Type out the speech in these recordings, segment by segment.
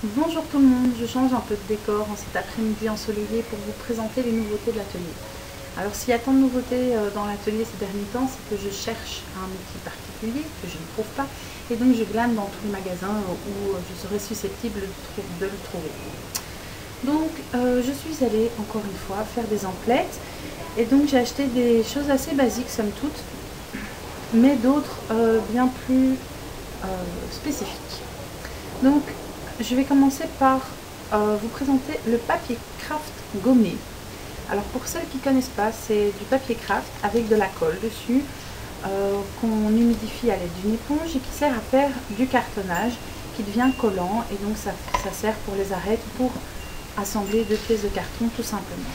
Bonjour tout le monde, je change un peu de décor en cet après-midi ensoleillé pour vous présenter les nouveautés de l'atelier. Alors s'il y a tant de nouveautés dans l'atelier ces derniers temps, c'est que je cherche un outil particulier que je ne trouve pas et donc je glane dans tous les magasins où je serais susceptible de le trouver. Donc je suis allée encore une fois faire des emplettes et donc j'ai acheté des choses assez basiques somme toute, mais d'autres bien plus spécifiques. Donc je vais commencer par vous présenter le papier craft gommé. Alors pour celles qui ne connaissent pas, c'est du papier craft avec de la colle dessus qu'on humidifie à l'aide d'une éponge et qui sert à faire du cartonnage qui devient collant, et donc ça sert pour les arêtes, pour assembler deux pièces de carton tout simplement.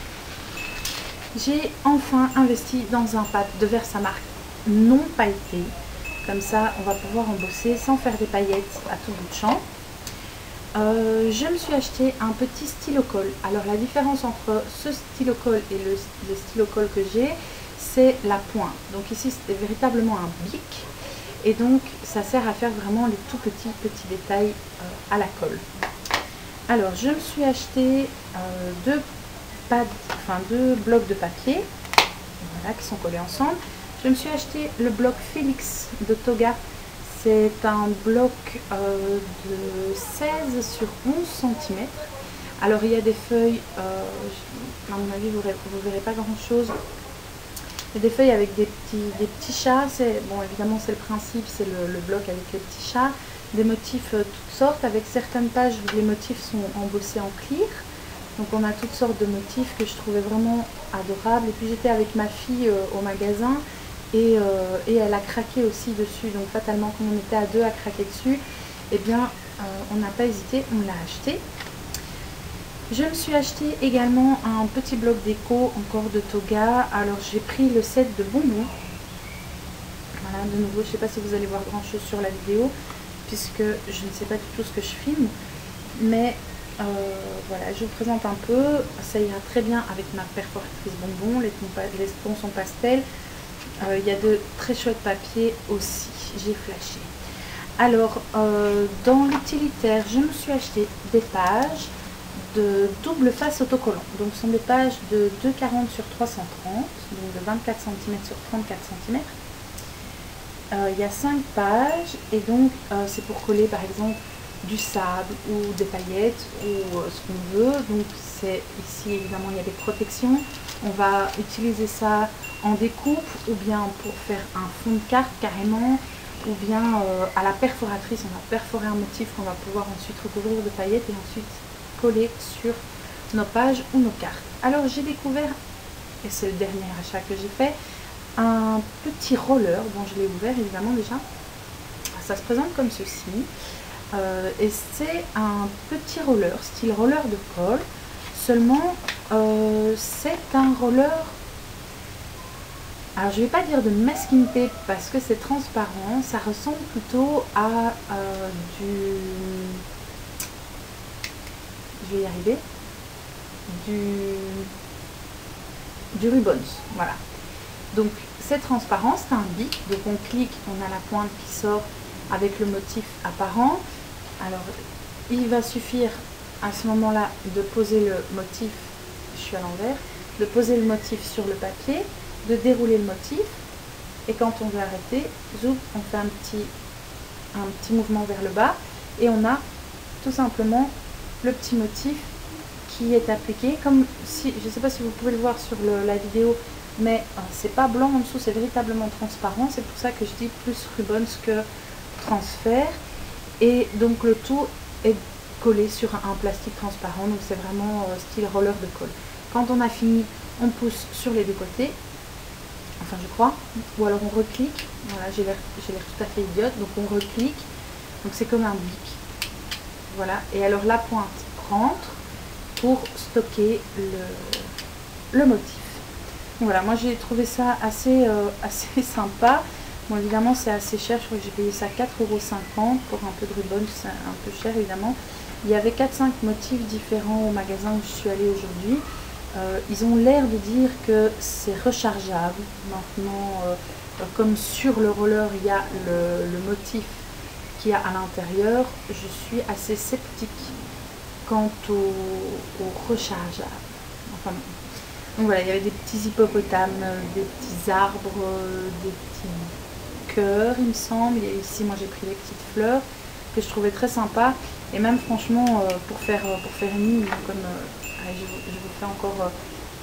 J'ai enfin investi dans un pad de Versamark non pailleté, comme ça on va pouvoir embosser sans faire des paillettes à tout bout de champ. Je me suis acheté un petit stylo-colle. Alors la différence entre ce stylo-colle et le stylo-colle que j'ai, c'est la pointe. Donc ici c'est véritablement un bic et donc ça sert à faire vraiment les tout petits détails à la colle. Alors je me suis acheté deux blocs de papier, voilà, qui sont collés ensemble. Je me suis acheté le bloc Félix de Toga. C'est un bloc de 16 sur 11 cm. Alors il y a des feuilles, à mon avis vous ne verrez pas grand chose. Il y a des feuilles avec des petits chats. Bon, évidemment c'est le principe, c'est le bloc avec les petits chats. Des motifs toutes sortes. Avec certaines pages où les motifs sont embossés en clear. Donc on a toutes sortes de motifs que je trouvais vraiment adorables. Et puis j'étais avec ma fille au magasin. Et elle a craqué aussi dessus, donc fatalement comme on était à deux à craquer dessus, eh bien on n'a pas hésité, on l'a acheté. Je me suis acheté également un petit bloc déco encore de Toga. Alors j'ai pris le set de bonbons. Voilà, de nouveau, je ne sais pas si vous allez voir grand chose sur la vidéo, puisque je ne sais pas du tout ce que je filme, mais voilà, je vous présente un peu. Ça ira très bien avec ma perforatrice bonbons, les tons sont pastel. Il y a de très chouettes papiers aussi, j'ai flashé. Alors, dans l'utilitaire, je me suis acheté des pages de double face autocollant. Donc, ce sont des pages de 2,40 sur 330, donc de 24 cm sur 34 cm. Il y a 5 pages, et donc c'est pour coller par exemple du sable ou des paillettes ou ce qu'on veut. Donc, c'est ici évidemment il y a des protections. On va utiliser ça en découpe ou bien pour faire un fond de carte carrément, ou bien à la perforatrice, on va perforer un motif qu'on va pouvoir ensuite recouvrir de paillettes et ensuite coller sur nos pages ou nos cartes. Alors j'ai découvert, et c'est le dernier achat que j'ai fait, un petit roller dont je l'ai ouvert évidemment déjà. Ça se présente comme ceci, et c'est un petit roller, style roller de colle, seulement c'est un roller. Alors je vais pas dire de masking tape parce que c'est transparent, ça ressemble plutôt à je vais y arriver, du Ribbons, voilà. Donc c'est transparent, c'est un bic, donc on clique, on a la pointe qui sort avec le motif apparent. Alors il va suffire à ce moment-là de poser le motif, je suis à l'envers, de poser le motif sur le papier, de dérouler le motif, et quand on veut arrêter, zoom, on fait un petit mouvement vers le bas et on a tout simplement le petit motif qui est appliqué, comme si, je ne sais pas si vous pouvez le voir sur la vidéo, mais c'est pas blanc en dessous, c'est véritablement transparent. C'est pour ça que je dis plus Ribbons que transfert, et donc le tout est collé sur un plastique transparent, donc c'est vraiment style roller de colle. Quand on a fini, on pousse sur les deux côtés, enfin je crois, ou alors on reclique. Voilà, j'ai l'air tout à fait idiote, donc on reclique, donc c'est comme un bic, voilà, et alors la pointe rentre pour stocker le motif. Donc voilà, moi j'ai trouvé ça assez sympa. Bon, évidemment c'est assez cher, je crois que j'ai payé ça 4,50 € pour un peu de Ribbons, c'est un peu cher évidemment. Il y avait 4-5 motifs différents au magasin où je suis allée aujourd'hui. Ils ont l'air de dire que c'est rechargeable. Maintenant, comme sur le roller, il y a le motif qu'il y a à l'intérieur, je suis assez sceptique quant au rechargeable. Enfin, donc voilà, il y avait des petits hippopotames, des petits arbres, des petits cœurs, il me semble. Et ici, moi, j'ai pris les petites fleurs que je trouvais très sympa. Et même, franchement, pour faire une ligne, comme allez, je vous fais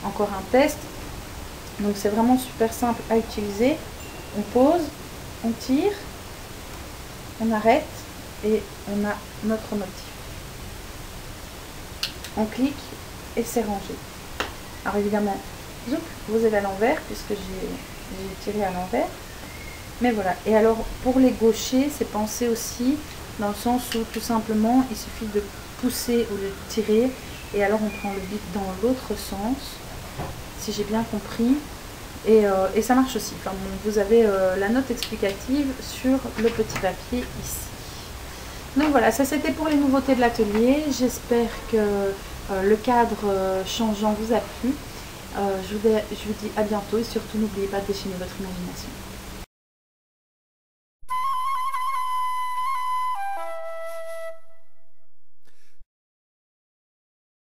encore un test. Donc, c'est vraiment super simple à utiliser. On pose, on tire, on arrête et on a notre motif. On clique et c'est rangé. Alors évidemment, vous avez à l'envers puisque j'ai tiré à l'envers. Mais voilà. Et alors pour les gauchers, c'est pensé aussi dans le sens où tout simplement il suffit de pousser au lieu de tirer. Et alors on prend le bic dans l'autre sens, si j'ai bien compris. Et ça marche aussi. Enfin, bon, vous avez la note explicative sur le petit papier ici. Donc voilà, ça c'était pour les nouveautés de l'atelier. J'espère que le cadre changeant vous a plu. Je vous dis à bientôt et surtout n'oubliez pas de déchaîner votre imagination.